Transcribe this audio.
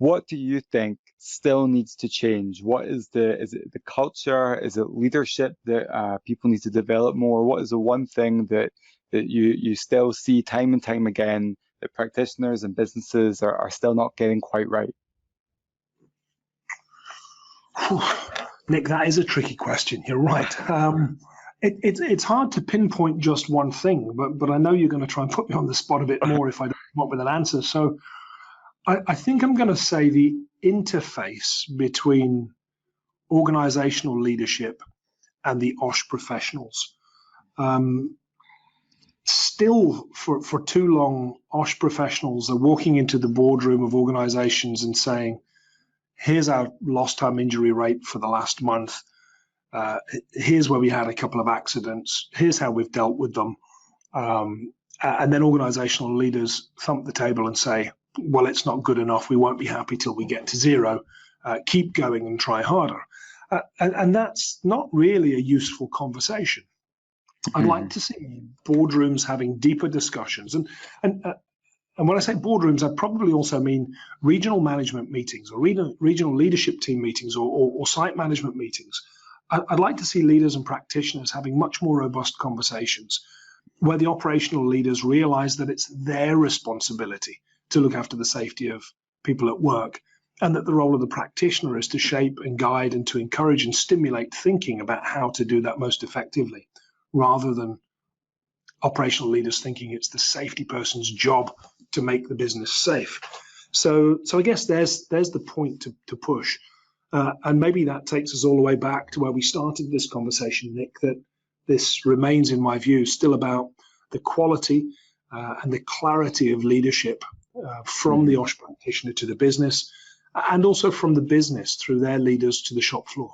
What do you think still needs to change? Is it the culture? Is it leadership that people need to develop more? What is the one thing that you still see time and time again that practitioners and businesses are still not getting quite right? Nick, that is a tricky question. You're right. It's hard to pinpoint just one thing, but I know you're going to try and put me on the spot a bit more if I don't come up with an answer. So I think I'm going to say the interface between organizational leadership and the IOSH professionals. Still, for too long, IOSH professionals are walking into the boardroom of organizations and saying, here's our lost time injury rate for the last month. Here's where we had a couple of accidents. Here's how we've dealt with them. And then organizational leaders thump the table and say, well, it's not good enough. We won't be happy till we get to zero. Keep going and try harder. And that's not really a useful conversation. I'd like to see boardrooms having deeper discussions. And when I say boardrooms, I probably also mean regional management meetings or regional leadership team meetings or site management meetings. I'd like to see leaders and practitioners having much more robust conversations where the operational leaders realize that it's their responsibility to look after the safety of people at work, and that the role of the practitioner is to shape and guide and to encourage and stimulate thinking about how to do that most effectively, rather than operational leaders thinking it's the safety person's job to make the business safe. So I guess there's the point to push. And maybe that takes us all the way back to where we started this conversation, Nick, that this remains, in my view, still about the quality and the clarity of leadership from the IOSH practitioner to the business, and also from the business through their leaders to the shop floor.